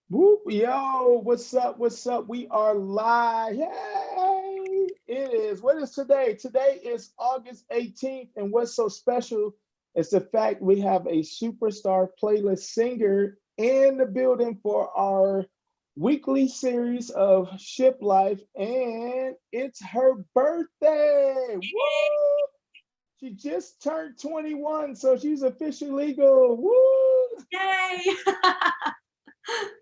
Whoop, yo, what's up? What's up? We are live. Yay! It is. What is today? Today is August 18th. And what's so special is the fact we have a superstar playlist singer in the building for our weekly series of Ship Life. And it's her birthday. Woo! She just turned 21, so she's officially legal. Woo! Yay!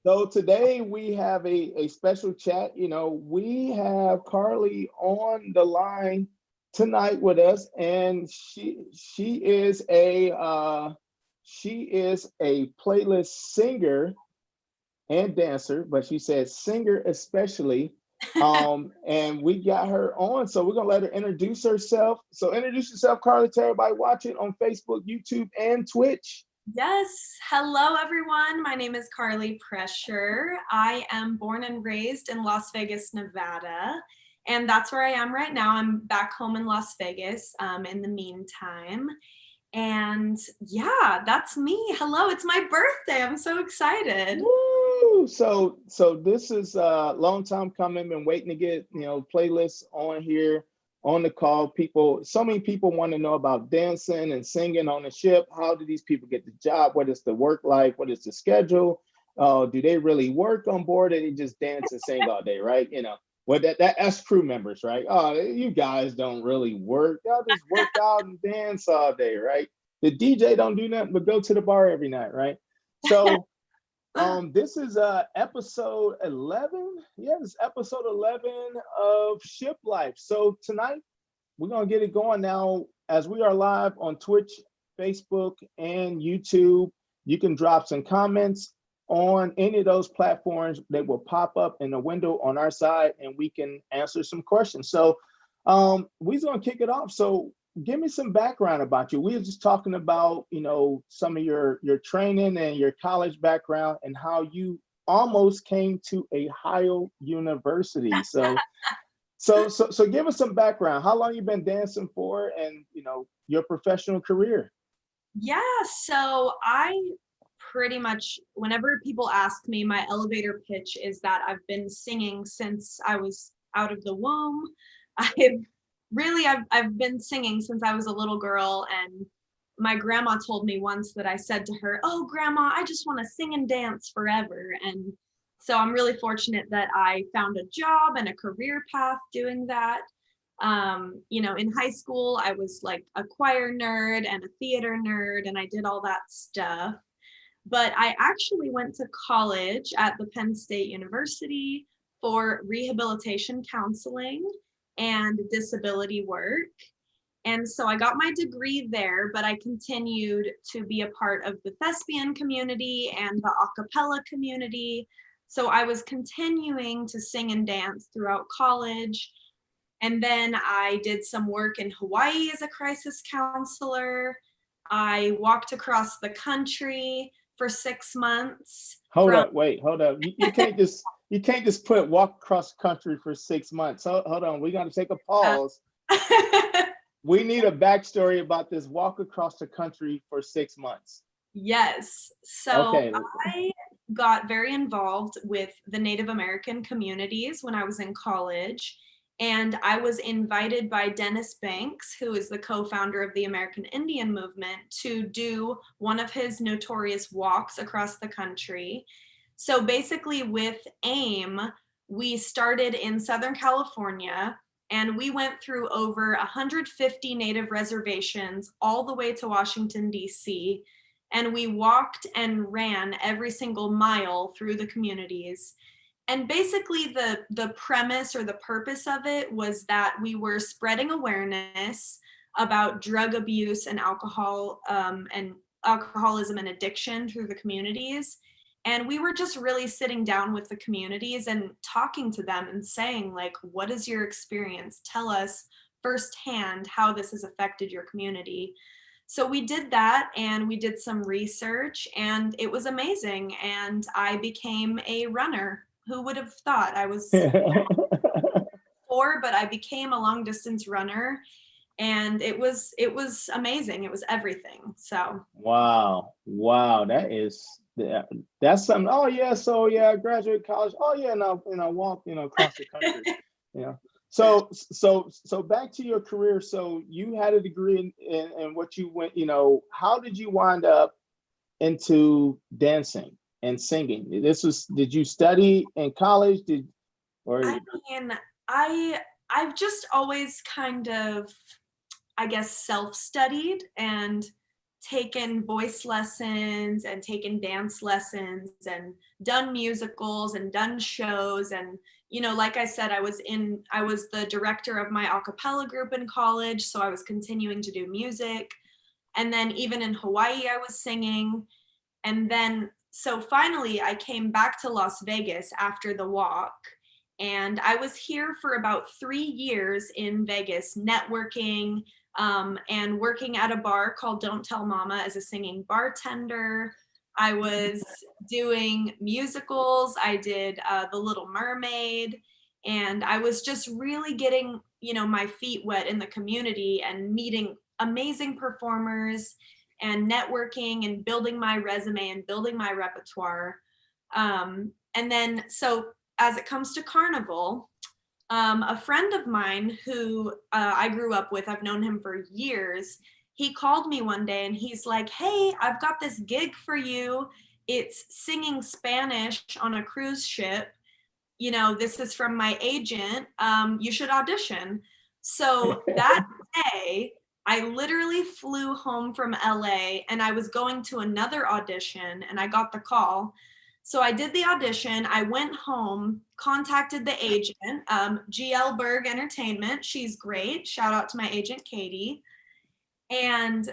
So today we have a special chat. We have Carly on the line tonight with us, and she is a playlist singer and dancer, but she said singer especially. And we got her on, so we're gonna let her introduce herself. So introduce yourself, Carly, to everybody watching on Facebook, YouTube, and Twitch. Yes. Hello, everyone. My name is Carly Pressure. I am born and raised in Las Vegas, Nevada. And that's where I am right now. I'm back home in Las Vegas in the meantime. And yeah, that's me. Hello, it's my birthday. I'm so excited. Woo! So this is a long time coming. Been waiting to get playlists on here on the call. So many people want to know about dancing and singing on the ship. How do these people get the job? What is the work like? What is the schedule? Do they really work on board, or they just dance and sing all day? Right? Well, that's crew members, right? Oh, you guys don't really work. Y'all just work out and dance all day, right? The DJ don't do nothing but go to the bar every night, right? So this is episode 11. Yeah, this is episode 11 of Ship Life. So tonight we're gonna get it going now as we are live on Twitch, Facebook, and YouTube. You can drop some comments on any of those platforms. They will pop up in the window on our side, and we can answer some questions. So we're gonna kick it off. So give me some background about you. We were just talking about, some of your training and your college background and how you almost came to Ohio University. So give us some background. How long you been dancing for, and your professional career? Yeah, so I pretty much, whenever people ask me, my elevator pitch is that I've been singing since I was out of the womb. I've I've been singing since I was a little girl, and my grandma told me once that I said to her, "Oh, grandma, I just want to sing and dance forever." And so I'm really fortunate that I found a job and a career path doing that. In high school, I was like a choir nerd and a theater nerd, and I did all that stuff. But I actually went to college at the Penn State University for rehabilitation counseling and disability work. And so I got my degree there, but I continued to be a part of the thespian community and the a cappella community. So I was continuing to sing and dance throughout college. And then I did some work in Hawaii as a crisis counselor. I walked across the country for 6 months Hold from up, wait, hold up. You can't just put walk across country for 6 months. Hold on, we got to take a pause. We need a backstory about this walk across the country for 6 months. Yes. So Okay. I got very involved with the Native American communities when I was in college. And I was invited by Dennis Banks, who is the co founder of the American Indian movement, to do one of his notorious walks across the country. So basically, with AIM, we started in Southern California and we went through over 150 Native reservations all the way to Washington, D.C. And we walked and ran every single mile through the communities. And basically the premise or the purpose of it was that we were spreading awareness about drug abuse and alcoholism and addiction through the communities. And we were just really sitting down with the communities and talking to them and saying, like, what is your experience? Tell us firsthand how this has affected your community. So we did that and we did some research and it was amazing. And I became a runner. Who would have thought? I was four, but I became a long distance runner. And it was amazing. It was everything. So Wow, that's something. Oh yeah, so yeah, I graduated college. Oh yeah, and I walk, across the country. You know. So back to your career. So you had a degree in what you went, how did you wind up into dancing and singing? Did you study in college? Or I mean, I I've just always kind of, I guess, self-studied and taken voice lessons and taken dance lessons and done musicals and done shows. And like I said, I was the director of my a cappella group in college, so I was continuing to do music. And then even in Hawaii I was singing. And then, so finally, I came back to Las Vegas after the walk. And I was here for about 3 years in Vegas, networking and working at a bar called Don't Tell Mama as a singing bartender. I was doing musicals. I did The Little Mermaid. And I was just really getting, my feet wet in the community and meeting amazing performers and networking and building my resume and building my repertoire. And then, so as it comes to carnival, a friend of mine who I grew up with, I've known him for years, he called me one day and he's like, "Hey, I've got this gig for you. It's singing Spanish on a cruise ship. This is from my agent. You should audition." So that day, I literally flew home from LA and I was going to another audition and I got the call. So I did the audition. I went home, contacted the agent, GL Berg Entertainment. She's great. Shout out to my agent, Katie. And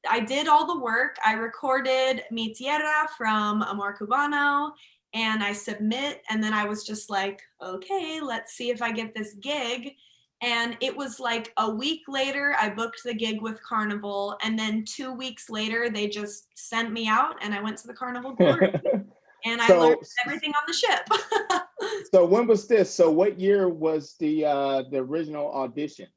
I did all the work. I recorded Mi Tierra from Amor Cubano and I submit. And then I was just like, okay, let's see if I get this gig. And it was like a week later, I booked the gig with Carnival. And then 2 weeks later, they just sent me out and I went to the Carnival Glory. And I learned so everything on the ship. so when was this? So what year was the original audition?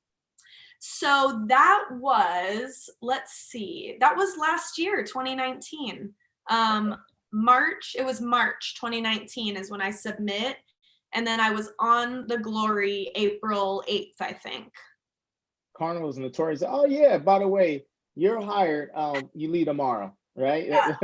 So that was, let's see, that was last year, 2019. March, it was March 2019 is when I submit. And then I was on the Glory April 8th, I think. Carnival's notorious. Oh yeah, by the way, you're hired. You leave tomorrow, right? Yeah.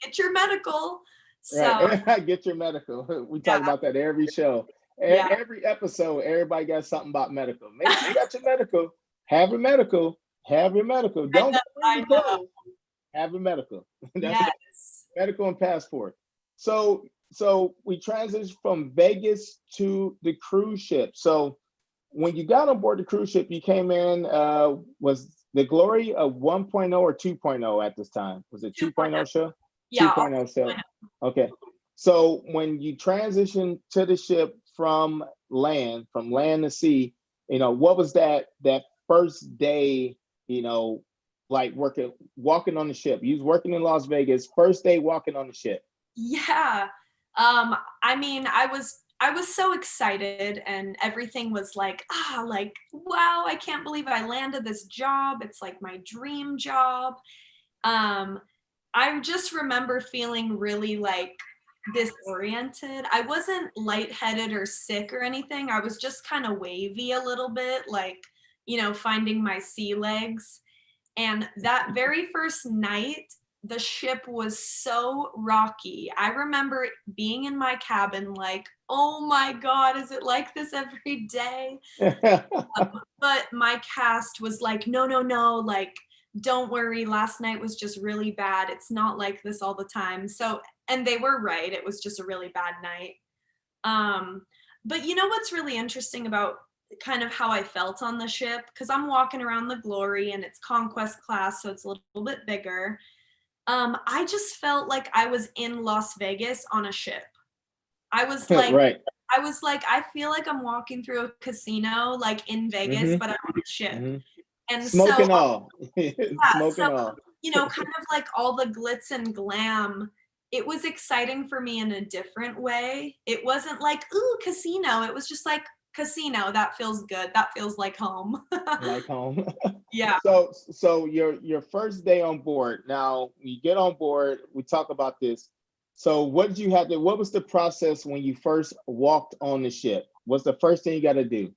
Get your medical. So Right. Get your medical. We talk yeah, about that every show. yeah. Every episode, everybody got something about medical. Make sure you got your medical. Have your medical. Have your medical. I Don't know, bring I your know. clothes. Have your medical. That's Yes. medical and passport. So we transitioned from Vegas to the cruise ship. So when you got on board the cruise ship, you came in, was the Glory a 1.0 or 2.0 at this time? Was it 2.0 show? Yeah. 2.0 show. Okay. So when you transition to the ship from land to sea, what was that first day, like walking on the ship? You was working in Las Vegas, first day walking on the ship. Yeah. I mean, I was so excited and everything was like, like, wow, I can't believe I landed this job. It's like my dream job. Um, I just remember feeling really like disoriented. I wasn't lightheaded or sick or anything. I was just kind of wavy a little bit, like, finding my sea legs. And that very first night, the ship was so rocky. I remember being in my cabin, like, oh my God, is it like this every day? But my cast was like, no, no, no, like, don't worry. Last night was just really bad. It's not like this all the time. So, and they were right. It was just a really bad night. But what's really interesting about kind of how I felt on the ship, because I'm walking around the Glory and it's Conquest class, so it's a little bit bigger. I just felt like I was in Las Vegas on a ship. I was like, Right. I feel like I'm walking through a casino, like in Vegas, Mm-hmm. but I'm on a ship. Mm-hmm. And Smoking so, all. yeah, Smoking so, all. kind of like all the glitz and glam, it was exciting for me in a different way. It wasn't like, ooh, casino. It was just like casino, that feels good. That feels like home. Like home. Yeah. So your first day on board. Now you get on board, we talk about this. So what did you have to, what was the process when you first walked on the ship? What's the first thing you got to do?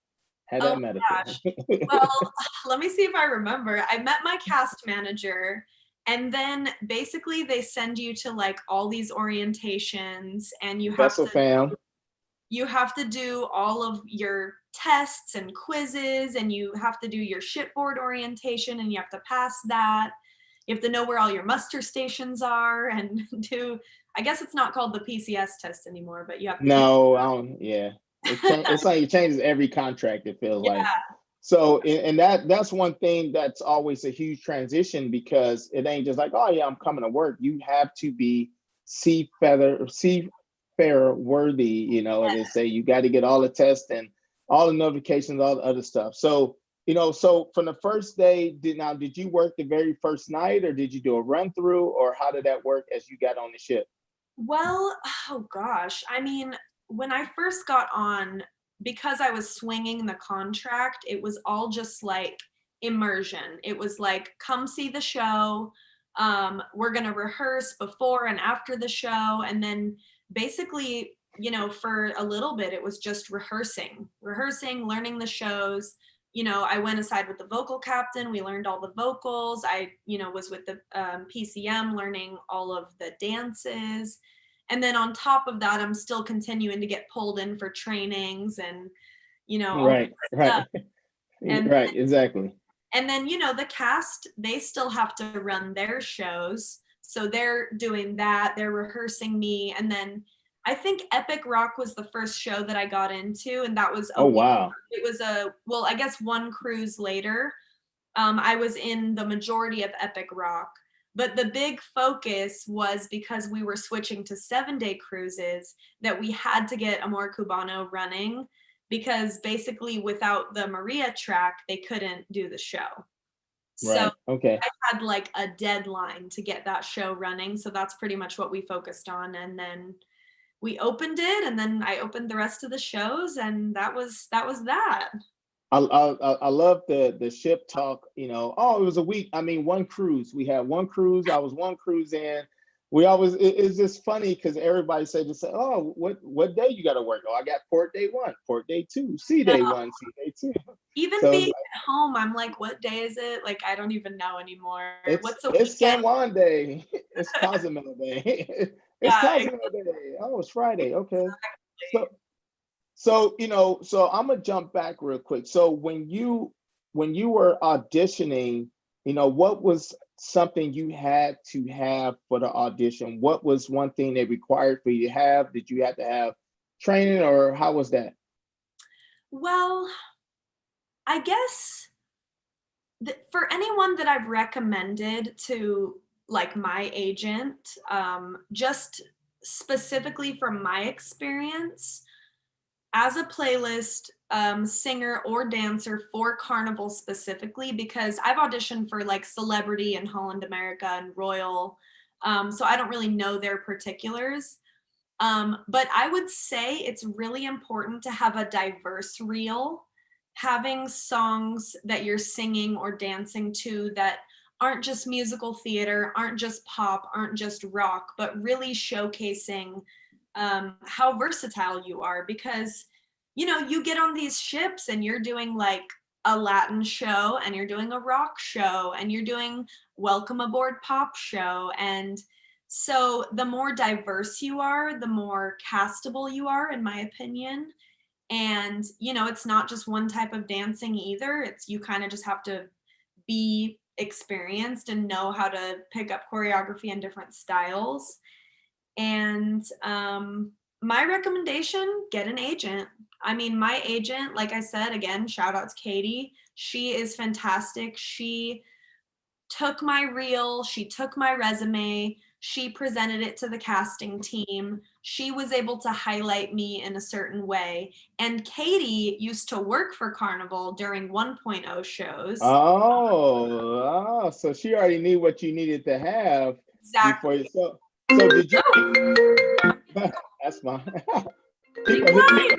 Have Oh that metaphor. gosh. Well, let me see if I remember. I met my cast manager, and then basically they send you to like all these orientations, and Vessel fam. you have to do all of your tests and quizzes, and you have to do your shipboard orientation, and you have to pass that. You have to know where all your muster stations are and do, I guess it's not called the PCS test anymore, but you have to do. No, I don't, yeah. It's like it changes every contract, it feels like. Yeah. So, and that's one thing that's always a huge transition, because it ain't just like, oh yeah, I'm coming to work. You have to be seafarer worthy, as they say. You got to get all the tests and all the notifications, all the other stuff. So, so from the first day, did you work the very first night, or did you do a run through, or how did that work as you got on the ship? Well, oh gosh. I mean, when I first got on, because I was swinging the contract, it was all just like immersion. It was like, come see the show. We're going to rehearse before and after the show. And then basically, for a little bit, it was just rehearsing, learning the shows. I went aside with the vocal captain. We learned all the vocals. I, was with the PCM learning all of the dances. And then on top of that, I'm still continuing to get pulled in for trainings and, all Right, that right, stuff. And right, exactly. and then, the cast, they still have to run their shows. So they're doing that. They're rehearsing me. And then I think Epic Rock was the first show that I got into. And that was Oh wow. it was well, I guess one cruise later. I was in the majority of Epic Rock. But the big focus was because we were switching to 7-day cruises that we had to get Amor Cubano running, because basically without the Maria track, they couldn't do the show. So Right. Okay. I had like a deadline to get that show running. So that's pretty much what we focused on. And then we opened it, and then I opened the rest of the shows, and that was that. I love the ship talk. Oh, it was a week. I mean, one cruise. We had one cruise. I was one cruise in. We always it's just funny because everybody say, oh, what day you got to work? Oh, I got port day 1, port day 2, sea day 1, sea day 2. Even So being at home, I'm like, what day is it? Like, I don't even know anymore. What's the it's weekend? San Juan Day. It's Cozumel Day. It's Yeah, Cozumel Day. Oh, it's Friday. Okay. So I'm gonna jump back real quick. So when you were auditioning, what was something you had to have for the audition? What was one thing they required for you to have? Did you have to have training, or how was that? well, I guess for anyone that I've recommended to, like, my agent, just specifically from my experience, as a playlist singer or dancer for Carnival specifically, because I've auditioned for like Celebrity and Holland America and Royal, so I don't really know their particulars. But I would say it's really important to have a diverse reel, having songs that you're singing or dancing to that aren't just musical theater, aren't just pop, aren't just rock, but really showcasing how versatile you are. Because, you get on these ships and you're doing like a Latin show, and you're doing a rock show, and you're doing welcome aboard pop show. And so the more diverse you are, the more castable you are, in my opinion. And, it's not just one type of dancing either. It's, you kind of just have to be experienced and know how to pick up choreography in different styles. And my recommendation, get an agent. I mean, my agent, like I said, again, shout out to Katie. She is fantastic. She took my reel, she took my resume, she presented it to the casting team. She was able to highlight me in a certain way. And Katie used to work for Carnival during 1.0 shows. Oh, so she already knew what you needed to have before Exactly. you. So did you? That's fine. Are you People hit me. crying?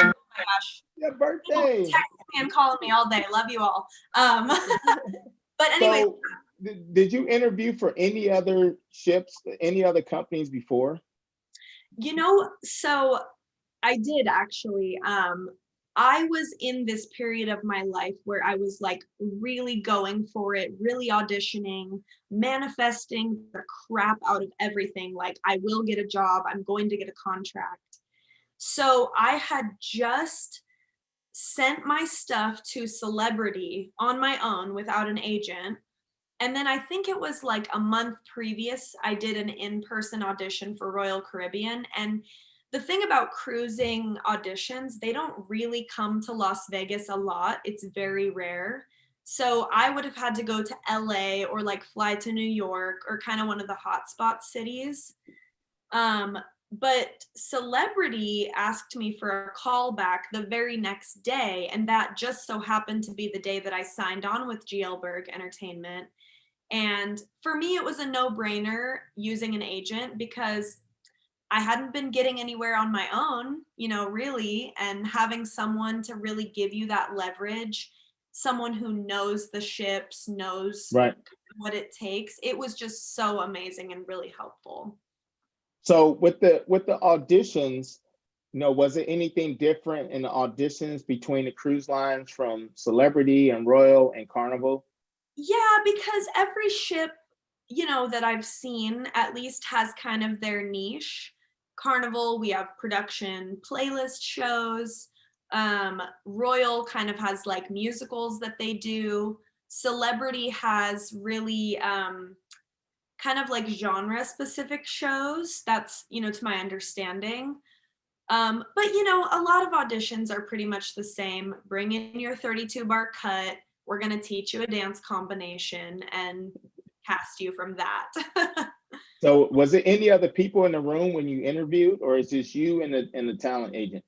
Oh my gosh. Yeah, People Hey, texting me and calling me all day. Love you all. Um, but anyway, so did you interview for any other ships, any other companies before? so I did actually. I was in this period of my life where I was like really going for it, really auditioning, manifesting the crap out of everything. Like, I will get a job, I'm going to get a contract. So I had just sent my stuff to Celebrity on my own without an agent. And then I think it was like a month previous, I did an in-person audition for Royal Caribbean. And the thing about cruising auditions, they don't really come to Las Vegas a lot. It's very rare. So I would have had to go to LA or like fly to New York or kind of one of the hotspot cities. Um, but Celebrity asked me for a callback the very next day, and that just so happened to be the day that I signed on with GL Entertainment. And for me, it was a no-brainer using an agent because I hadn't been getting anywhere on my own, really, and having someone to really give you that leverage, someone who knows the ships, knows Right. what it takes. It was just so amazing and really helpful. So with the auditions, was it anything different in the auditions between the cruise lines from Celebrity and Royal and Carnival? Yeah, because every ship, that I've seen at least has kind of their niche. Carnival, we have production playlist shows. Royal kind of has like musicals that they do. Celebrity has really kind of like genre specific shows. That's, to my understanding. But a lot of auditions are pretty much the same. Bring in your 32 bar cut. We're going to teach you a dance combination and cast you from that. So was it any other people in the room when you interviewed, or is this you and the talent agent?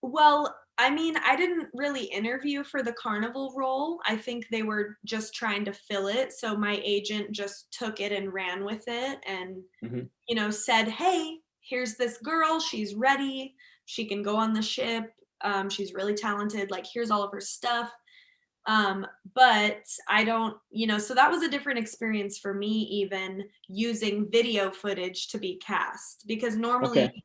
Well, I mean, I didn't really interview for the carnival role. I think they were just trying to fill it. So my agent just took it and ran with it and, Mhm. said, hey, here's this girl. She's ready. She can go on the ship. She's really talented. Like, here's all of her stuff. But I don't, so that was a different experience for me, even using video footage to be cast, because normally Okay.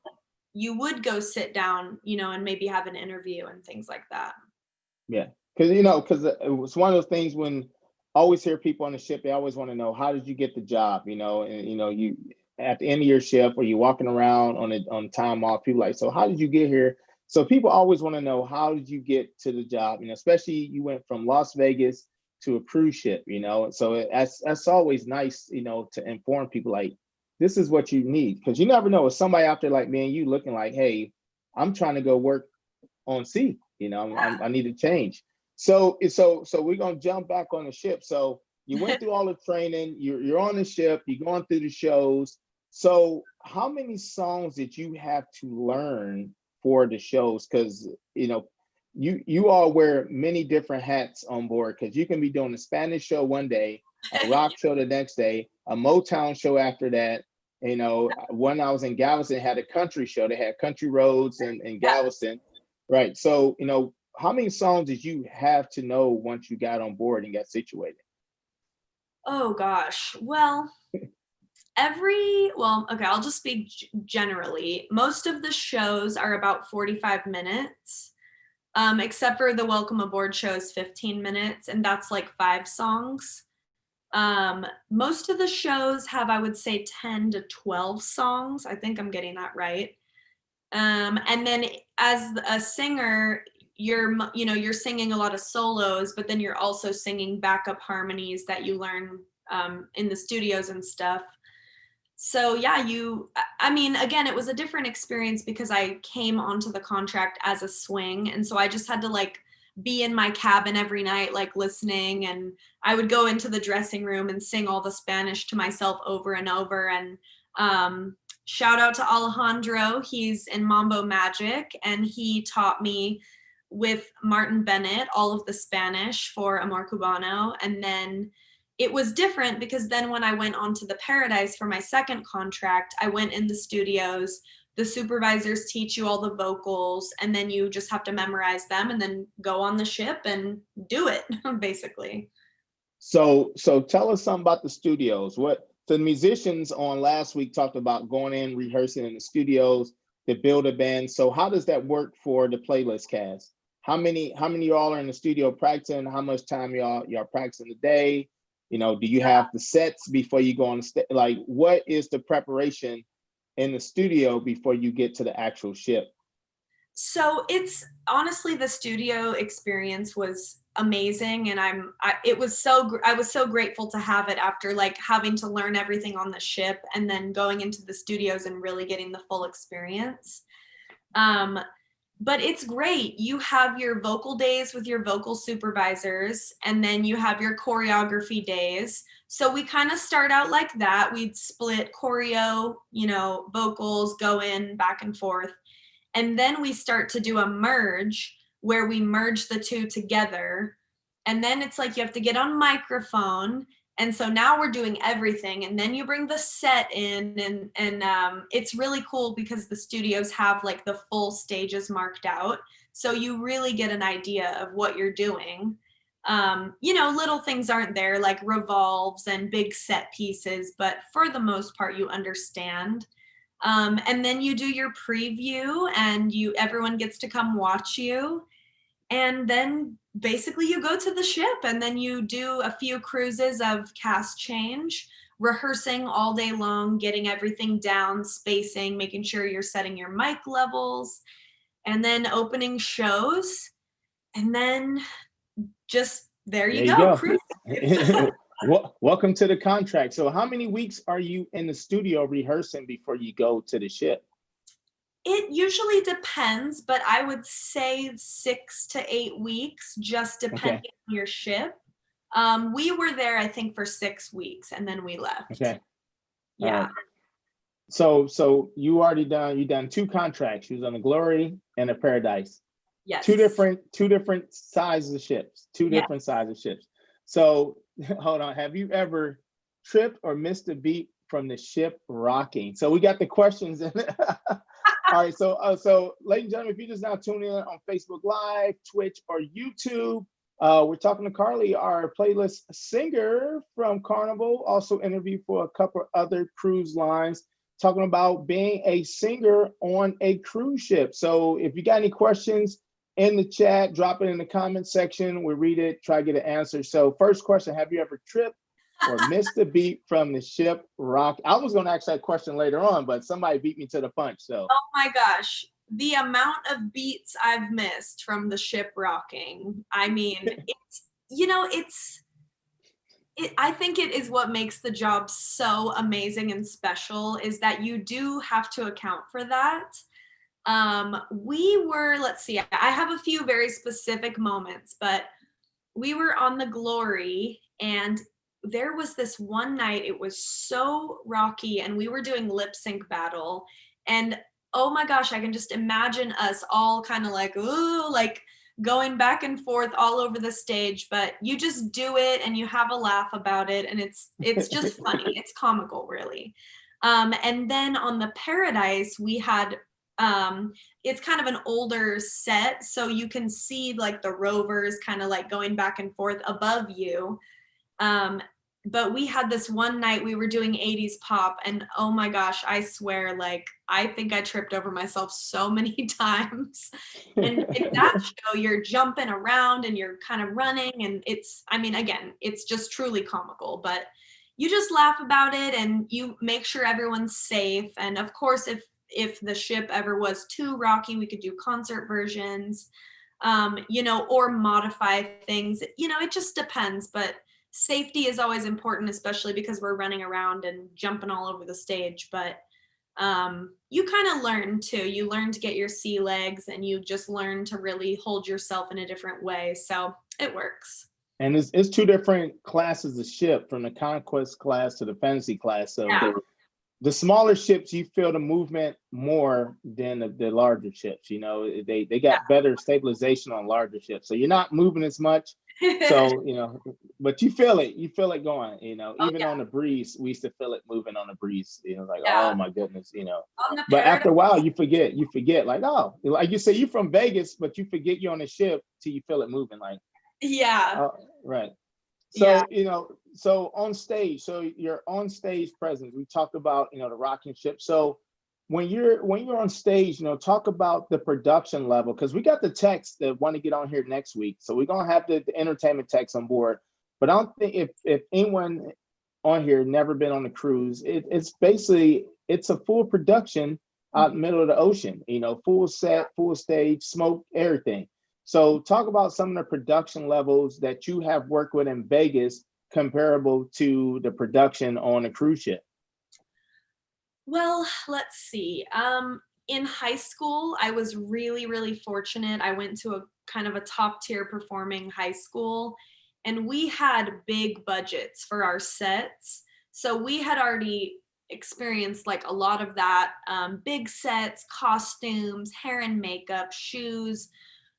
you would go sit down, and maybe have an interview and things like that. Yeah. Because it was one of those things when I always hear people on the ship, they always want to know, how did you get the job? And you at the end of your shift or you walking around on time off, people like, so how did you get here? So people always want to know, how did you get to the job? Especially you went from Las Vegas to a cruise ship, so that's always nice, to inform people like, this is what you need. Because you never know, if somebody out there like me and you looking like, hey, I'm trying to go work on sea. I need to change. So we're gonna jump back on the ship. So you went through all the training. You're on the ship. You're going through the shows. So how many songs did you have to learn for the shows? Because you all wear many different hats on board. Because you can be doing a Spanish show one day, a rock show the next day, a Motown show after that. When I was in Galveston, had a country show. They had Country Roads in Yeah. Galveston. Right. So, how many songs did you have to know once you got on board and got situated? Oh gosh. Well, okay, I'll just speak generally. Most of the shows are about 45 minutes, except for the Welcome Aboard show is 15 minutes, and that's like 5 songs. Most of the shows have, I would say, 10 to 12 songs. I think I'm getting that right. And then as a singer, you're singing a lot of solos, but then you're also singing backup harmonies that you learn in the studios and stuff. So yeah, I mean, again, it was a different experience because I came onto the contract as a swing, and so I just had to like be in my cabin every night, like listening, and I would go into the dressing room and sing all the Spanish to myself over and over. And shout out to Alejandro, he's in Mambo Magic, and he taught me with Martin Bennett all of the Spanish for Amor Cubano. And then it was different because then when I went on to the Paradise for my second contract, I went in the studios the supervisors teach you all the vocals, and then you just have to memorize them and then go on the ship and do it, basically. So tell us something about the studios. What the musicians on last week talked about going in, rehearsing in the studios to build a band. So how does that work for the playlist cast? How many y'all are in the studio practicing? How much time y'all practicing a day? You know, do you have the sets before you go on the stage? Like, what is the preparation in the studio before you get to the actual ship? So it's honestly, the studio experience was amazing, and I was so grateful to have it after like having to learn everything on the ship and then going into the studios and really getting the full experience. But it's great. You have your vocal days with your vocal supervisors, and then you have your choreography days. So we kind of start out like that. We'd split choreo, vocals, go in back and forth. And then we start to do a merge where we merge the two together. And then it's like you have to get on microphone. And so now we're doing everything. And then you bring the set in, and it's really cool because the studios have like the full stages marked out. So you really get an idea of what you're doing. Little things aren't there like revolves and big set pieces, but for the most part, you understand. And then you do your preview, and everyone gets to come watch you. And then basically you go to the ship, and then you do a few cruises of cast change, rehearsing all day long, getting everything down, spacing, making sure you're setting your mic levels, and then opening shows. And then just there you go. Welcome to the contract. So how many weeks are you in the studio rehearsing before you go to the ship? It usually depends, but I would say 6 to 8 weeks, just depending on your ship. We were there, I think, for 6 weeks, and then we left. Okay. Yeah. So you done 2 contracts. You was on the Glory and the Paradise. Yes. Two different sizes of ships. Different sizes of ships. So hold on. Have you ever tripped or missed a beat from the ship rocking? So we got the questions in. All right. So ladies and gentlemen, if you're just now tuning in on Facebook Live, Twitch, or YouTube, we're talking to Carly, our playlist singer from Carnival, also interviewed for a couple other cruise lines, talking about being a singer on a cruise ship. So if you got any questions in the chat, drop it in the comment section. We'll read it, try to get an answer. So first question, have you ever tripped or missed a beat from the ship rock? I was going to ask that question later on, but somebody beat me to the punch. So. Oh my gosh. The amount of beats I've missed from the ship rocking. I mean, I think it is what makes the job so amazing and special, is that you do have to account for that. Let's see, I have a few very specific moments, but we were on the Glory, and there was this one night, it was so rocky, and we were doing lip sync battle, and oh my gosh, I can just imagine us all kind of like, ooh, like going back and forth all over the stage, but you just do it and you have a laugh about it, and it's just funny. It's comical, really. And then on the Paradise, we had it's kind of an older set, so you can see like the rovers kind of like going back and forth above you. But we had this one night we were doing 80s pop, and oh my gosh, I swear, like, I think I tripped over myself so many times. And in that show, you're jumping around and you're kind of running, and again, it's just truly comical, but you just laugh about it and you make sure everyone's safe. And of course, if the ship ever was too rocky, we could do concert versions, or modify things. It just depends, but safety is always important, especially because we're running around and jumping all over the stage. But you kind of learn too. You learn to get your sea legs, and you just learn to really hold yourself in a different way. So it works. And it's 2 different classes of ship, from the Conquest class to the Fantasy class. So the smaller ships, you feel the movement more than the larger ships. You know, they got better stabilization on larger ships, so you're not moving as much. Yeah. So, you know, but you feel it going, you know, Oh even yeah, on the breeze, we used to feel it moving on the breeze, you know, like, oh yeah. my goodness, you know. On the But after a while, paradise. you forget, like, oh, like you say, you're from Vegas, but you forget you're on a ship till you feel it moving, like, Yeah, oh, right. yeah. So, you know, so on stage, so your on stage presence, we talked about, you know, the rocking ship. So when you're on stage, you know, talk about the production level, because we got the techs that want to get on here next week. So we're gonna have the entertainment techs on board. But I don't think if anyone on here never been on a cruise, it's basically it's a full production out in the middle of the ocean, you know, full set, full stage, smoke, everything. So talk about some of the production levels that you have worked with in Vegas comparable to the production on a cruise ship. Well, let's see. In high school, I was really, really fortunate. I went to a kind of a top tier performing high school, and we had big budgets for our sets. So we had already experienced like a lot of that, big sets, costumes, hair and makeup, shoes,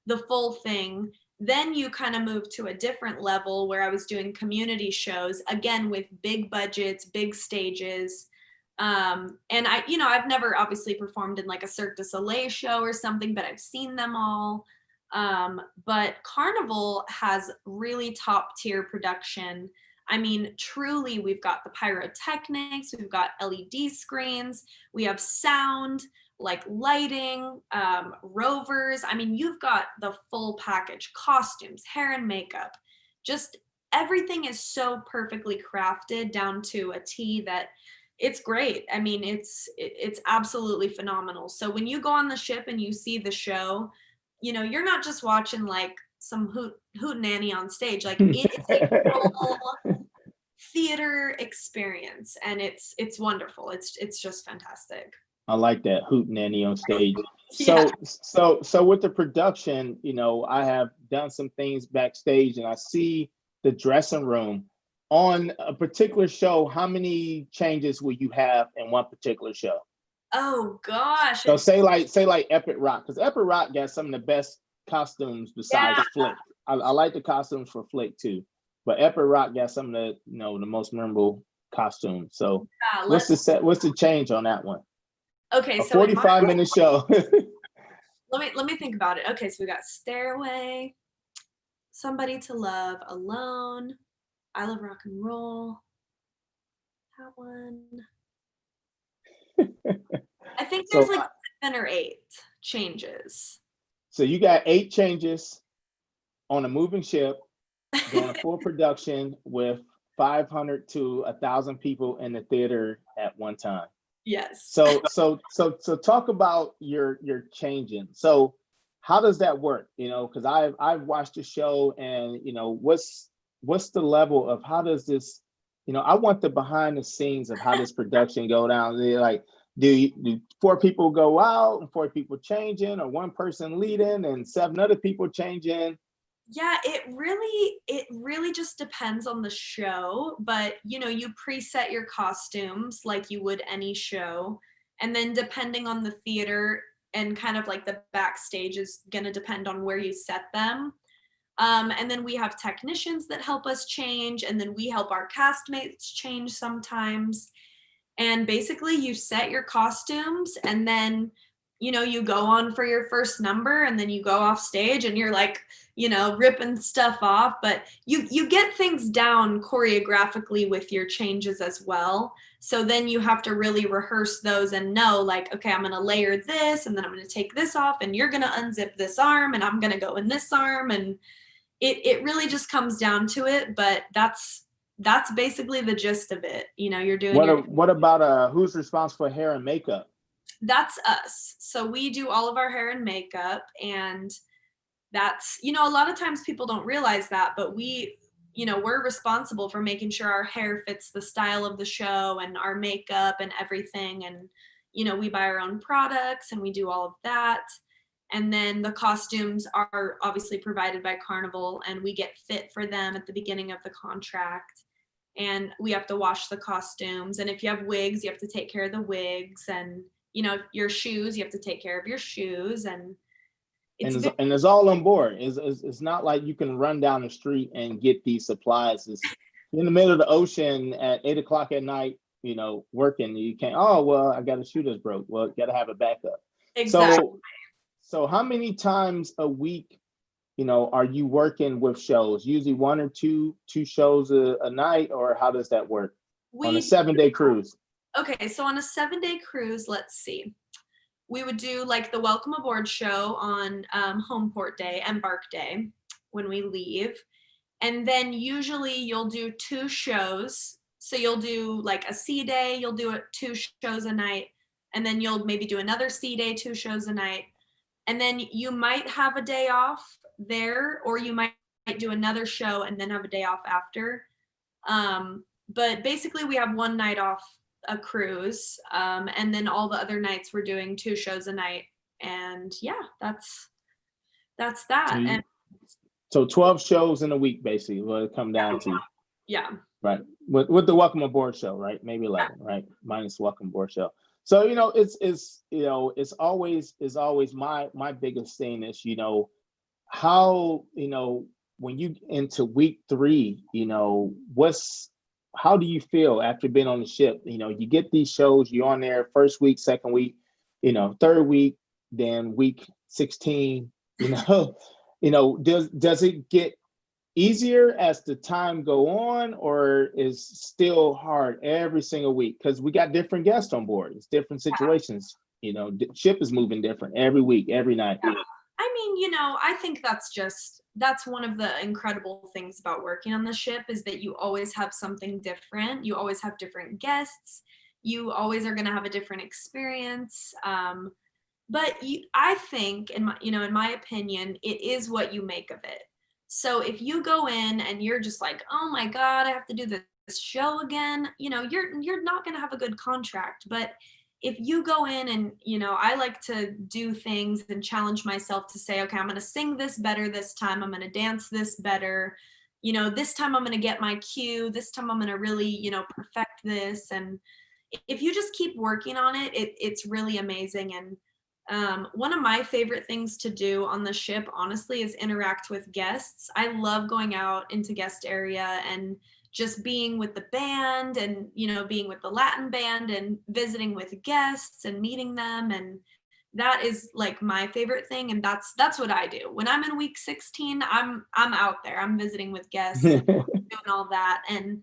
the full thing. Then you kind of move to a different level where I was doing community shows, again with big budgets, big stages. And I, you know, I've never obviously performed in like a Cirque du Soleil show or something, but I've seen them all. But Carnival has really top tier production. I mean, truly, we've got the pyrotechnics, we've got LED screens, we have sound, like lighting, rovers. I mean, you've got the full package, costumes, hair and makeup. Just everything is so perfectly crafted down to a T that it's great. I mean, it's absolutely phenomenal. So when you go on the ship and you see the show, you know, you're not just watching like some hoot nanny on stage. Like it is a full theater experience, and it's wonderful. It's just fantastic. I like that hoot nanny on stage. Yeah. So with the production, you know, I have done some things backstage, and I see the dressing room on a particular show. How many changes will you have in one particular show? Oh gosh. So say like Epic Rock, because Epic Rock got some of the best costumes Yeah. besides Flick. I like the costumes for Flick too, but Epic Rock got some of the, you know, the most memorable costumes. So Yeah. what's the set? What's the change on that one? Okay, A so in my 45-minute show. let me think about it. Okay, so we got Stairway, Somebody to Love, Alone, I Love Rock and Roll. That one. I think there's so like 7 or 8 changes. so you got 8 changes on a moving ship doing a full production with 500 to 1,000 people in the theater at one time. Yes. So talk about your changing. So how does that work? You know, because I've watched the show, and you know, what's the level of how does this, you know, I want the behind the scenes of how this production go down. They like, do 4 people go out and 4 people changing, or one person leading and 7 other people changing? Yeah, it really just depends on the show, but you know, you preset your costumes like you would any show, and then depending on the theater and kind of like the backstage is going to depend on where you set them. And then we have technicians that help us change, and then we help our castmates change sometimes. And basically you set your costumes, and then you know, you go on for your first number, and then you go off stage and you're like, you know, ripping stuff off, but you get things down choreographically with your changes as well. So then you have to really rehearse those and know like, okay, I'm going to layer this, and then I'm going to take this off, and you're going to unzip this arm, and I'm going to go in this arm, and it really just comes down to it. But that's basically the gist of it. You know, you're doing your What about who's responsible for hair and makeup? That's us. So we do all of our hair and makeup, and that's, you know, a lot of times people don't realize that, but we, you know, we're responsible for making sure our hair fits the style of the show, and our makeup and everything. And you know, we buy our own products and we do all of that. And then the costumes are obviously provided by Carnival, and we get fit for them at the beginning of the contract. and we have to wash the costumes. And if you have wigs, you have to take care of the wigs, and your shoes, you have to take care of your shoes. And it's very, and it's all on board. It's not like you can run down the street and get these supplies. It's in the middle of the ocean at 8 o'clock at night, working. You can't, oh, well, I got a shoe that's broke. Well, you got to have a backup. exactly. So how many times a week, are you working with shows? Usually one or two shows a night, or how does that work on a 7-day cruise? Okay, so on a 7-day cruise, let's see. We would do like the welcome aboard show on home port day, embark day, when we leave. And then usually you'll do 2 shows. So you'll do like a sea day, you'll do 2 shows a night, and then you'll maybe do another sea day, 2 shows a night. And then you might have a day off there, or you might do another show and then have a day off after. But basically we have 1 night off a cruise, and then all the other nights we're doing 2 shows a night. And yeah, that's that. So 12 shows in a week, basically, will it come down to? Yeah. Right. With the welcome aboard show, right? Maybe 11, right? Minus welcome aboard show. So, it's always my biggest thing is, how, when you into week 3, how do you feel after being on the ship? You get these shows, you're on there first week, second week, third week, then week 16, does it get easier as the time go on, or is still hard every single week? Because we got different guests on board. It's different situations. Ship is moving different every week, every night. Yeah. I mean, I think that's one of the incredible things about working on the ship, is that you always have something different. You always have different guests. You always are going to have a different experience. But I think, in my opinion, it is what you make of it. So if you go in and you're just like, oh my God, I have to do this show again, you're not going to have a good contract. But if you go in and, I like to do things and challenge myself to say, okay, I'm going to sing this better this time. I'm going to dance this better. This time I'm going to get my cue. This time I'm going to really, perfect this. And if you just keep working on it, it's really amazing. And one of my favorite things to do on the ship, honestly, is interact with guests. I love going out into guest area and just being with the band and, being with the Latin band and visiting with guests and meeting them. And that is like my favorite thing. And that's what I do. When I'm in week 16, I'm out there. I'm visiting with guests and doing all that. And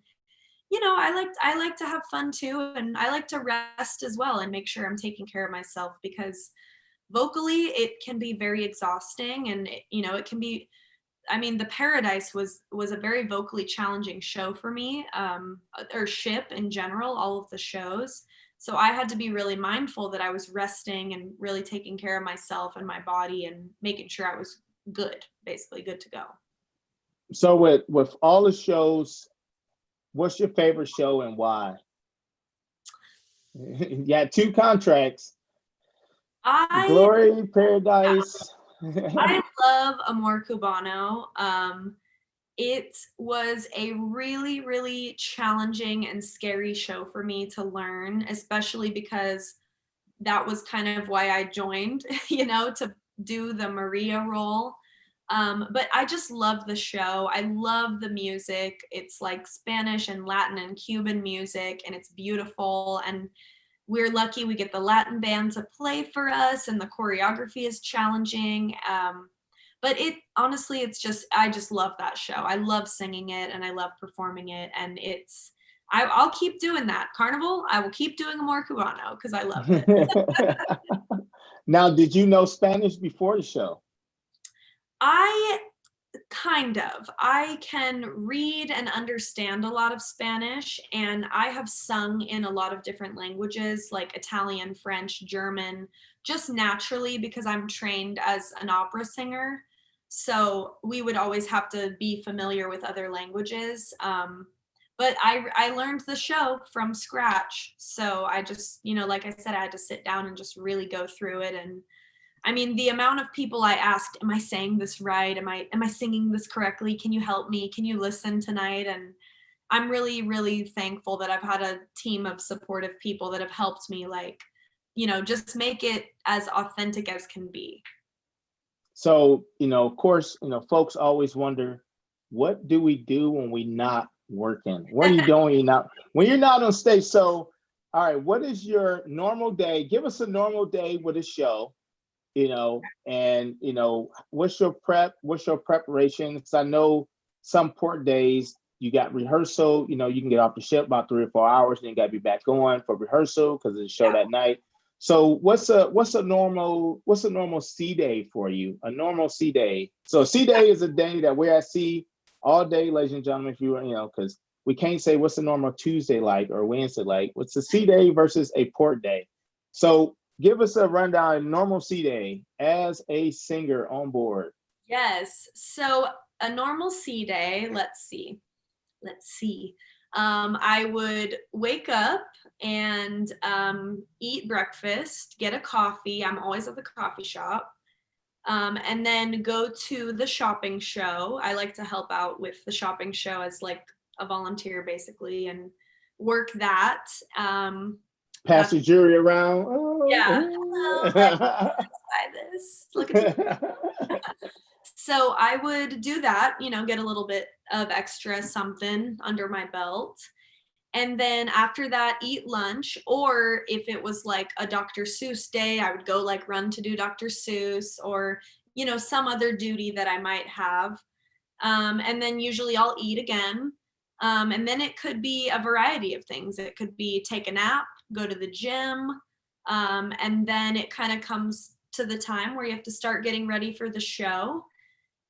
I like to have fun too, and I like to rest as well and make sure I'm taking care of myself, because vocally it can be very exhausting, and it can be, the Paradise was a very vocally challenging show for me, or ship in general, all of the shows. So I had to be really mindful that I was resting and really taking care of myself and my body and making sure I was basically good to go. So with all the shows, what's your favorite show and why? You had 2 contracts. Glory, Paradise. I love Amor Cubano. It was a really, really challenging and scary show for me to learn, especially because that was kind of why I joined, to do the Maria role. But I just love the show. I love the music. It's like Spanish and Latin and Cuban music, and it's beautiful. And we're lucky we get the Latin band to play for us, and the choreography is challenging. But honestly, I just love that show. I love singing it and I love performing it. And I'll keep doing that. Carnival, I will keep doing Amor Cubano because I love it. Now, did you know Spanish before the show? Kind of. I can read and understand a lot of Spanish, and I have sung in a lot of different languages like Italian, French, German, just naturally because I'm trained as an opera singer. So we would always have to be familiar with other languages. But I learned the show from scratch. So I just, like I said, I had to sit down and just really go through it. And the amount of people I asked, am I saying this right? Am I singing this correctly? Can you help me? Can you listen tonight? And I'm really, really thankful that I've had a team of supportive people that have helped me, like, just make it as authentic as can be. So, of course, folks always wonder, what do we do when we not working? What are you doing when you're not on stage? So, all right, what is your normal day? Give us a normal day with a show, and what's your preparation? Because I know some port days you got rehearsal, you can get off the ship about 3 or 4 hours, and you got to be back on for rehearsal because it's a show Yeah. that night. So what's a normal sea day for you? A normal sea day. So sea day is a day that we're at sea all day, ladies and gentlemen. If because we can't say what's a normal Tuesday like or Wednesday like. What's a sea day versus a port day? So give us a rundown of normal sea day as a singer on board. Yes. So a normal sea day, let's see. I would wake up and eat breakfast, get a coffee. I'm always at the coffee shop. And then go to the shopping show. I like to help out with the shopping show as like a volunteer basically and work that. Pass That's the jury around. Oh, yeah. oh. Hello, let's buy this. Look at this. So I would do that, get a little bit of extra something under my belt. And then after that, eat lunch. Or if it was like a Dr. Seuss day, I would go like run to do Dr. Seuss or, some other duty that I might have. And then usually I'll eat again. And then it could be a variety of things. It could be take a nap, go to the gym. And then it kind of comes to the time where you have to start getting ready for the show.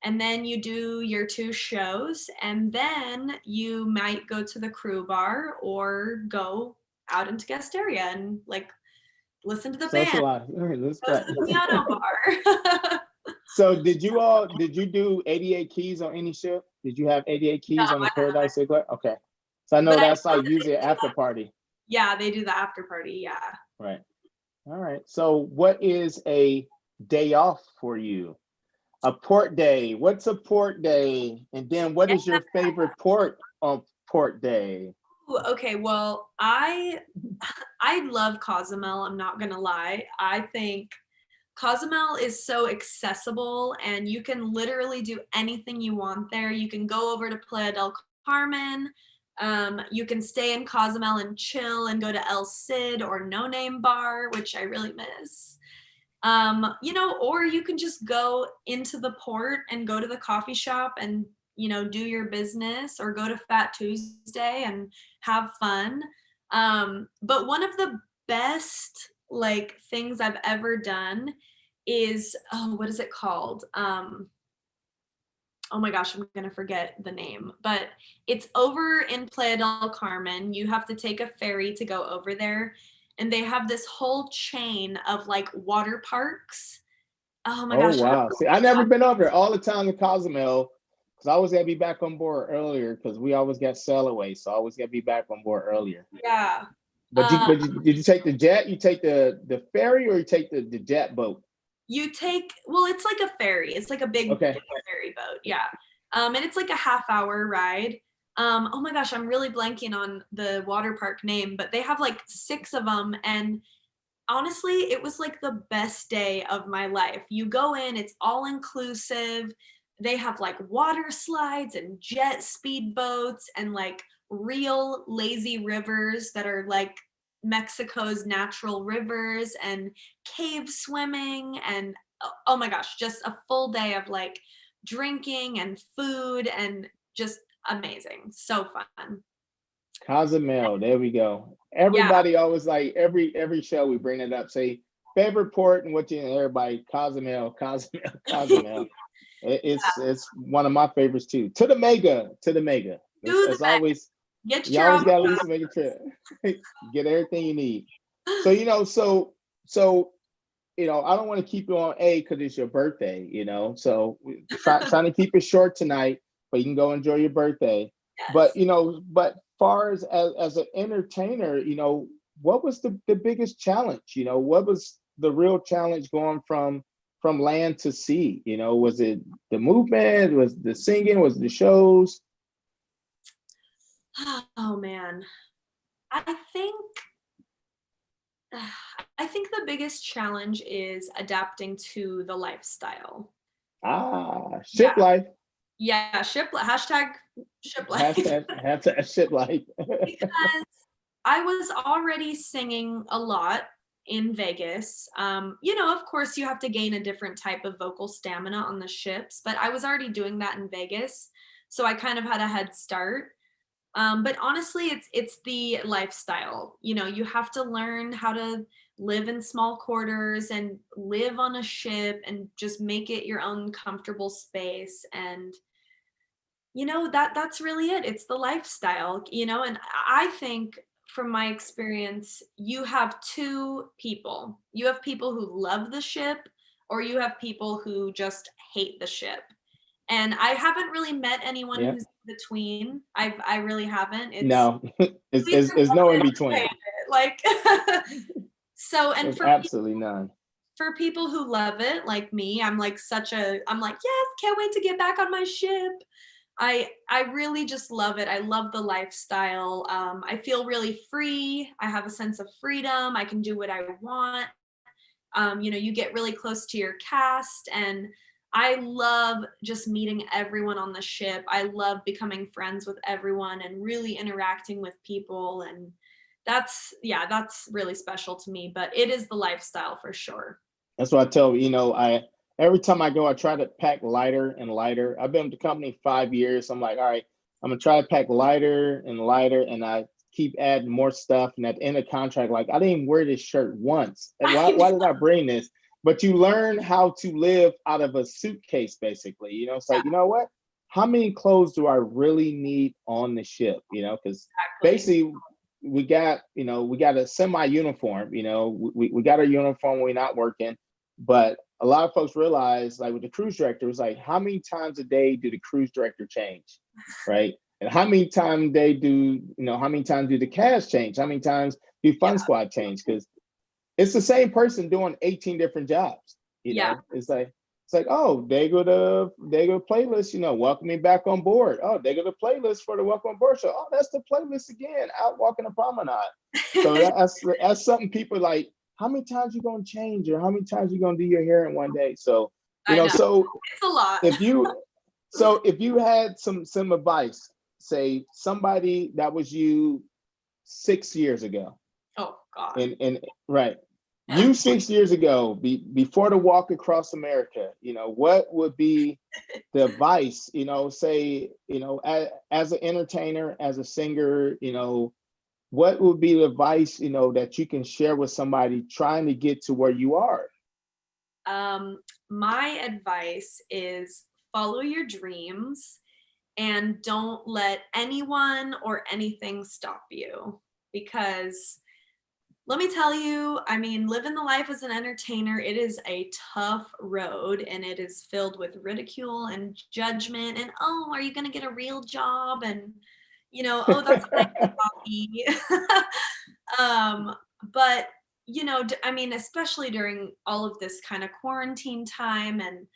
And then you do your 2 shows, and then you might go to the crew bar or go out into guest area and like listen to the band, Socialize. Let's go to go. the piano bar. So did you do 88 keys on any ship? Did you have 88 No, keys on the I haven't. Paradise Sinclair? Okay. So I know But I that's know like that usually they an do after party. yeah, they do the after party. Yeah. Right. All right. So what is a day off for you? A port day. What's a port day? And then what is your favorite port on port day? Ooh, okay, well, I love Cozumel, I'm not gonna lie. I think Cozumel is so accessible and you can literally do anything you want there. You can go over to Playa del Carmen. You can stay in Cozumel and chill and go to El Cid or No Name Bar, which I really miss. Or you can just go into the port and go to the coffee shop and, do your business or go to Fat Tuesday and have fun. But one of the best like things I've ever done is, oh, what is it called? Oh my gosh, I'm gonna forget the name, but it's over in Playa del Carmen. You have to take a ferry to go over there, and they have this whole chain of like water parks. Oh my Oh gosh. wow. See, I never been over there all the time in Cozumel because I always gotta be back on board earlier because we always got sail away. So I always gotta be back on board earlier. Yeah. Did you take the jet? You take the ferry or you take the jet boat? Well, it's like a ferry. It's like a big Okay. ferry boat. Yeah. And it's like a half-hour ride. Oh my gosh, I'm really blanking on the water park name, but they have like 6 of them. And honestly, it was like the best day of my life. You go in, it's all inclusive. They have like water slides and jet speedboats and like real lazy rivers that are like Mexico's natural rivers and cave swimming and oh my gosh, just a full day of like drinking and food and just amazing. So fun. Cozumel, there we go. Yeah. Everybody always like every show we bring it up, say favorite port and what you and everybody Cozumel, Cozumel, Cozumel. It's one of my favorites too. To the mega. Do the It's best. always Get you your always gotta at least make a trip. Get everything you need. So I don't want to keep you on A because it's your birthday, So trying to keep it short tonight, but you can go enjoy your birthday. Yes. But far as an entertainer, what was the biggest challenge? What was the real challenge going from land to sea? Was it the movement? Was the singing? Was the shows? Oh man. I think I think the biggest challenge is adapting to the lifestyle. Ship Yeah. life. Yeah, hashtag ship life. Hashtag ship life. Because I was already singing a lot in Vegas. Of course, you have to gain a different type of vocal stamina on the ships, but I was already doing that in Vegas, so I kind of had a head start. But honestly, it's the lifestyle. You have to learn how to live in small quarters and live on a ship and just make it your own comfortable space. And that's really it. It's the lifestyle, and I think from my experience, you have two people. You have people who love the ship, or you have people who just hate the ship. And I haven't really met anyone Yeah. who's in between. I really haven't. It's No, it's, we it's, either it's love no in it or hate between. it. Like so, and There's absolutely none. for people who love it, like me, I'm like, yes, can't wait to get back on my ship. I really just love it. I love the lifestyle. I feel really free. I have a sense of freedom. I can do what I want. You get really close to your cast, and I love just meeting everyone on the ship. I love becoming friends with everyone and really interacting with people, and that's really special to me, but it is the lifestyle for sure. That's what I tell you. I every time I go, I try to pack lighter and lighter. I've been with the company 5 years. So I'm like, all right, I'm gonna try to pack lighter and lighter, and I keep adding more stuff. And at the end of the contract, like I didn't even wear this shirt once. And I why know. did I bring this? But you learn how to live out of a suitcase, basically. It's like, you know what? How many clothes do I really need on the ship? Because Exactly. basically we got a semi uniform. We got our uniform when we're not working, but a lot of folks realize, like with the cruise director, it's like, how many times a day do the cruise director change, right? And how many times do the cast change? How many times do Yeah. Fun Squad change? Because it's the same person doing 18 different jobs. Yeah. It's like, oh, they go to playlist, welcome me back on board. Oh, they go to playlist for the welcome on board show. Oh, that's the playlist again, out walking the promenade. So that's something people like, how many times you gonna change, or how many times you gonna do your hair in one day? So, I know. so It's a lot. if you if you had some advice, say somebody that was you 6 years ago, Oh God. and right, you 6 years ago, before the walk across America, what would be the advice? Say, as an entertainer, as a singer, what would be the advice, that you can share with somebody trying to get to where you are? Um, my advice is follow your dreams and don't let anyone or anything stop you. Because let me tell you, I mean, living the life as an entertainer, it is a tough road, and it is filled with ridicule and judgment. And oh, are you going to get a real job? And, oh, that's a nice hobby. But I mean, especially during all of this kind of quarantine time, and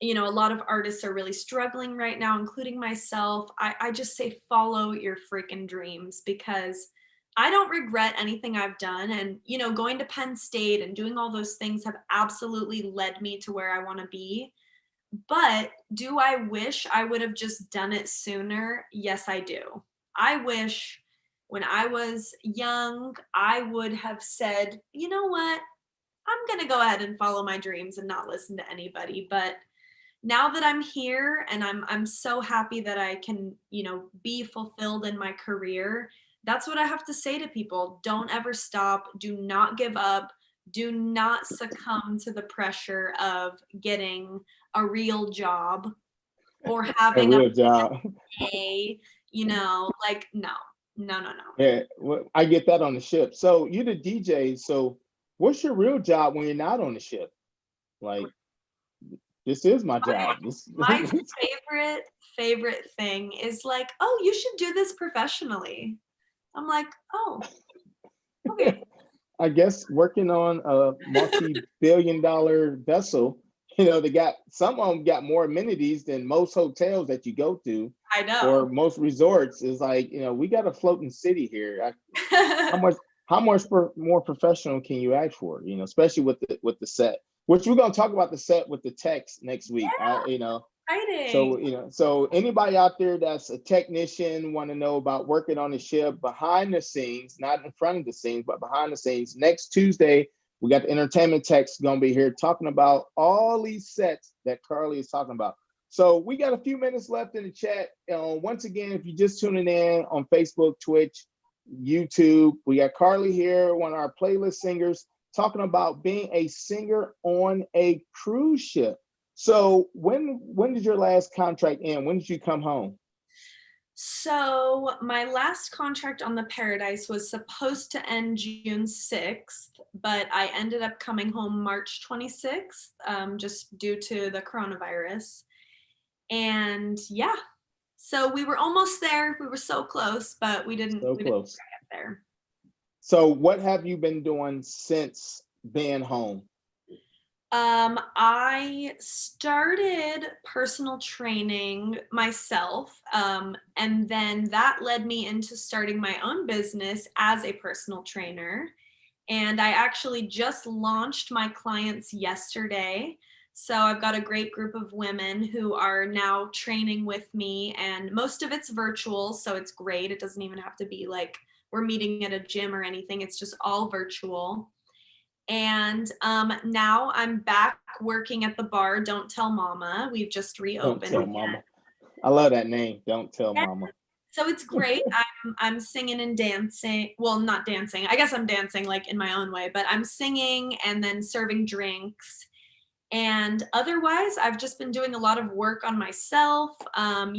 a lot of artists are really struggling right now, including myself. I just say follow your freaking dreams, because I don't regret anything I've done. And, going to Penn State and doing all those things have absolutely led me to where I want to be. But do I wish I would have just done it sooner? Yes, I do. I wish when I was young, I would have said, you know what? I'm going to go ahead and follow my dreams and not listen to anybody. But now that I'm here, and I'm so happy that I can, be fulfilled in my career, that's what I have to say to people. Don't ever stop. Do not give up. Do not succumb to the pressure of getting a real job or A having a real job. pay, like no. No, no, no. Yeah, well, I get that on the ship. So you're the DJ. So what's your real job when you're not on the ship? Like, this is my My, job. This, my favorite thing is like, oh, you should do this professionally. I'm like, oh, okay. I guess working on a multi-billion-dollar vessel, they got some of them got more amenities than most hotels that you go to I or know. most resorts. Is like, we got a floating city here. How much more professional can you ask for? Especially with the set, which we're gonna talk about the set with the text next week. Yeah, exciting. So anybody out there that's a technician, want to know about working on the ship behind the scenes, not in front of the scenes, but behind the scenes. Next Tuesday, we got the entertainment text gonna be here talking about all these sets that Carly is talking about. So we got a few minutes left in the chat. Once again, if you're just tuning in on Facebook, Twitch, YouTube, we got Carly here, one of our playlist singers, talking about being a singer on a cruise ship. So when did your last contract end? When did you come home? So my last contract on the Paradise was supposed to end June 6th, but I ended up coming home March 26th, just due to the coronavirus. And yeah, so we were almost there. We were so close, but So we didn't close. get there. So what have you been doing since being home? I started personal training myself, and then that led me into starting my own business as a personal trainer. And I actually just launched my clients yesterday. So I've got a great group of women who are now training with me, and most of it's virtual, so it's great. It doesn't even have to be like we're meeting at a gym or anything, it's just all virtual. And now I'm back working at the bar, Don't Tell Mama. We've just Don't reopened. tell mama. I love that name. Don't tell Yeah. mama. So it's great. I'm singing and dancing. Well, not dancing. I guess I'm dancing like in my own way, but I'm singing and then serving drinks. And otherwise, I've just been doing a lot of work on myself.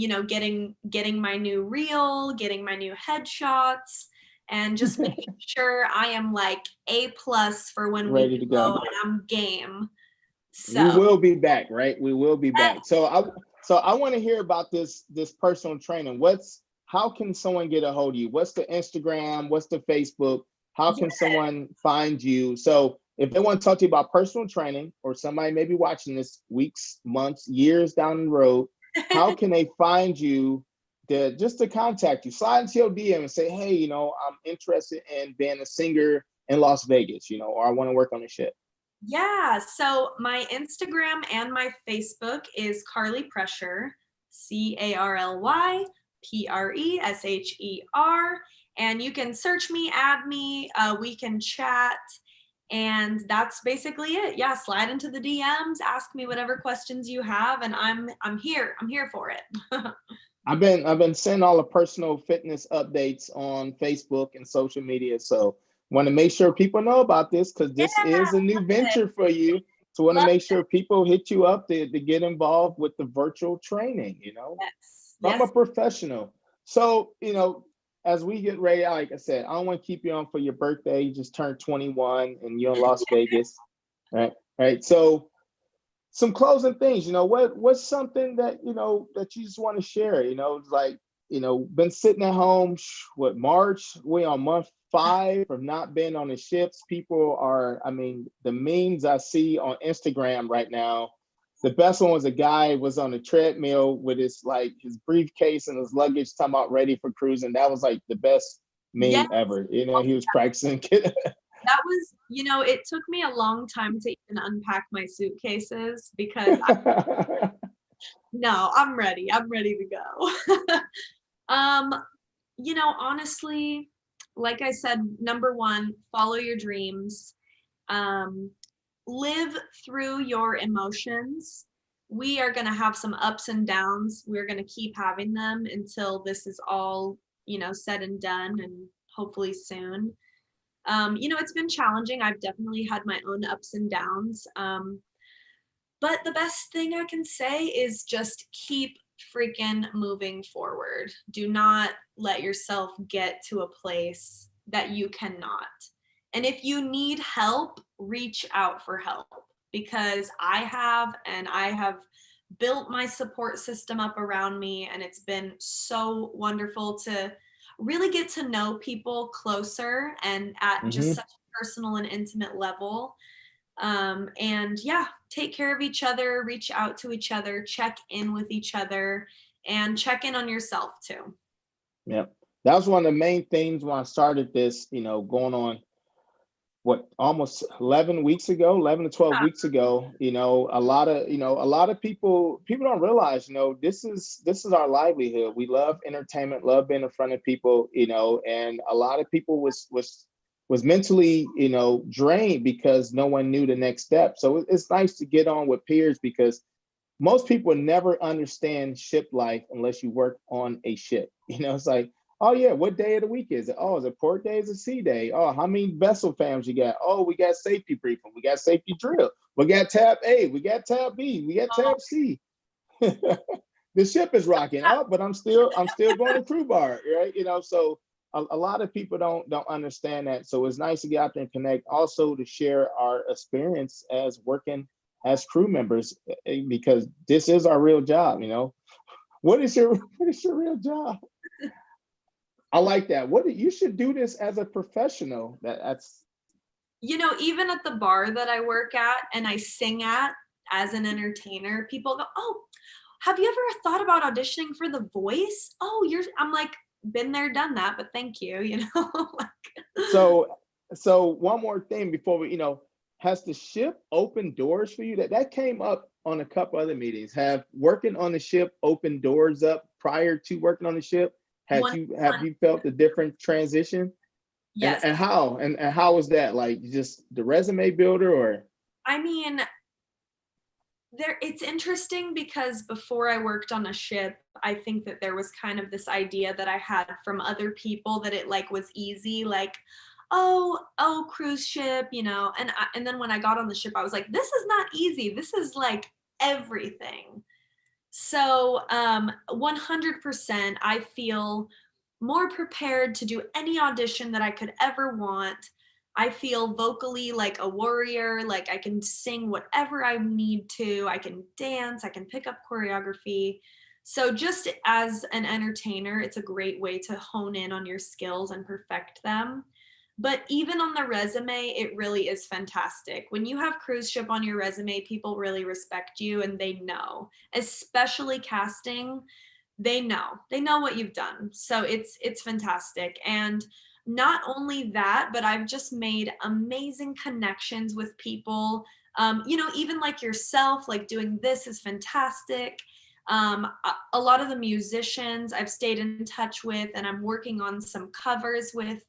Getting my new reel, getting my new headshots, and just making sure I am like A+ for when we Ready to go go. and I'm game. We So will be back, right? We will be back. So I want to hear about this personal training. How can someone get a hold of you? What's the Instagram? What's the Facebook? How yeah, can someone find you? So if they want to talk to you about personal training, or somebody may be watching this weeks, months, years down the road, how can they find you to contact you? Slide into your DM and say, hey, I'm interested in being a singer in Las Vegas, or I want to work on the ship. yeah. So my Instagram and my Facebook is Carly Pressure, CarlyPresher. And you can search me, add me, we can chat. And that's basically it. Yeah, slide into the DMs, ask me whatever questions you have, and I'm here. I'm here for it. I've been seeing all the personal fitness updates on Facebook and social media. So want to make sure people know about this because this Yeah, is a new venture for you. So want to love make sure people hit you up to get involved with the virtual training, yes. from a Yes. professional. So, as we get ready, like I said, I don't want to keep you on for your birthday. You just turned 21 and you're in Las Vegas. Right. Right. So some closing things, what's something that you just want to share, it's like, been sitting at home, what, March, we on month 5 of not being on the ships. People are, I mean, the memes I see on Instagram right now, the best one was a guy was on a treadmill with his briefcase and his luggage, talking about ready for cruising. That was like the best Yes. meme ever. He was practicing. That was, it took me a long time to even unpack my suitcases because no, I'm ready. I'm ready to go. um, honestly, like I said, number one, follow your dreams. Um, live through your emotions. We are going to have some ups and downs. We're going to keep having them until this is all, said and done, and hopefully soon. It's been challenging. I've definitely had my own ups and downs. But the best thing I can say is just keep freaking moving forward. Do not let yourself get to a place that you cannot. And if you need help, reach out for help because I have built my support system up around me, and it's been so wonderful to really get to know people closer and at just Hmm. such a personal and intimate level. And yeah, take care of each other, reach out to each other, check in with each other, and check in on yourself too. Yeah. That was one of the main things when I started this, going on what, almost 11 weeks ago, 11 to 12 weeks ago. A lot of people don't realize, this is our livelihood. We love entertainment, love being in front of people, and a lot of people was mentally, drained because no one knew the next step. So it's nice to get on with peers, because most people never understand ship life unless you work on a ship. It's like, oh yeah, what day of the week is it? Oh, is it port day? Is it sea day? Oh, how many vessel fams you got? Oh, we got safety briefing, we got safety drill, we got tab A, we got tab B, we got Oh, tab C. The ship is rocking up, but I'm still going to crew bar, right? So a lot of people don't understand that. So it's nice to get out there and connect, also to share our experience as working as crew members, because this is our real job. What is your real job? I like that. You should do this as a professional. That's even at the bar that I work at and I sing at as an entertainer, people go, "Oh, have you ever thought about auditioning for The Voice?" Oh, I'm like, been there, done that, but thank you, like, so. So one more thing before has the ship opened doors for you? That came up on a couple other meetings. Have working on the ship opened doors up prior to working on the ship? one, Have you felt a different transition? And yes. and how and how is that, like, just the resume builder, or? I mean, it's interesting because before I worked on a ship, I think that there was kind of this idea that I had from other people that it like was easy, like, oh, cruise ship, and then when I got on the ship, I was like, this is not easy. This is like everything. So 100%, I feel more prepared to do any audition that I could ever want. I feel vocally like a warrior, like I can sing whatever I need to, I can dance, I can pick up choreography. So, just as an entertainer, it's a great way to hone in on your skills and perfect them. But even on the resume, it really is fantastic. When you have cruise ship on your resume, people really respect you and they know, especially casting, they know what you've done. So it's fantastic. And not only that, but I've just made amazing connections with people. Even like yourself, like doing this is fantastic. A lot of the musicians I've stayed in touch with, and I'm working on some covers with,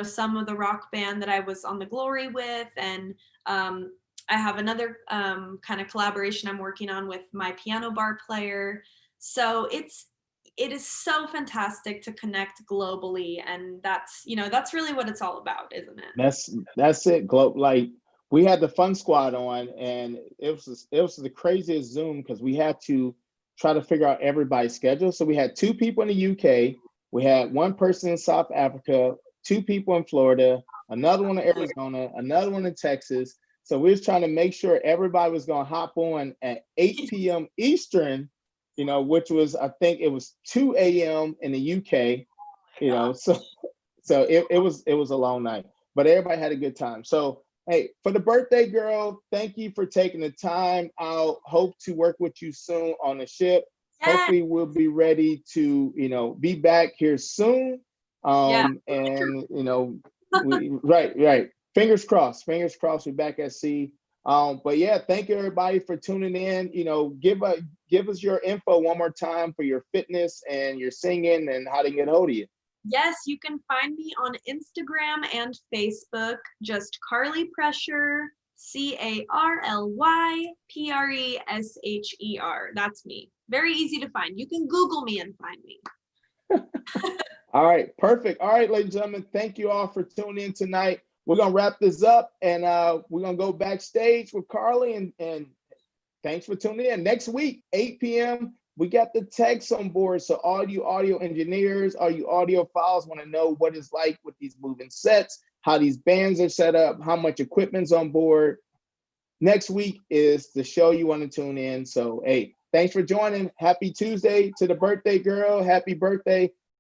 some of the rock band that I was on the Glory with, and I have another kind of collaboration I'm working on with my piano bar player. So it is so fantastic to connect globally, and that's really what it's all about, isn't it? That's it. Like, we had the Fun Squad on, and it was the craziest Zoom, because we had to try to figure out everybody's schedule. So we had two people in the UK, we had one person in South Africa, two people in Florida, another one in Arizona, another one in Texas. So we was trying to make sure everybody was going to hop on at 8 p.m. Eastern, which was, I think it was 2 a.m. in the UK, so it was a long night, but everybody had a good time. So hey, for the birthday girl, thank you for taking the time out. Hope to work with you soon on the ship. Yeah, Hopefully we'll be ready to, be back here soon. yeah. And right. Fingers crossed we're back at sea. But yeah, thank you everybody for tuning in. Give us your info one more time for your fitness and your singing and how to get a hold of you. Yes, you can find me on Instagram and Facebook, just Carly Pressure, CarlyPresher. That's me. Very easy to find. You can Google me and find me. All right, perfect. All right, ladies and gentlemen, thank you all for tuning in tonight. We're gonna wrap this up, and we're gonna go backstage with Carly, and thanks for tuning in. Next week, 8 p.m., we got the techs on board. So all you audio engineers, all you audiophiles want to know what it's like with these moving sets, how these bands are set up, how much equipment's on board. Next week is the show you want to tune in. So hey, thanks for joining. Happy Tuesday to the birthday girl. Happy birthday.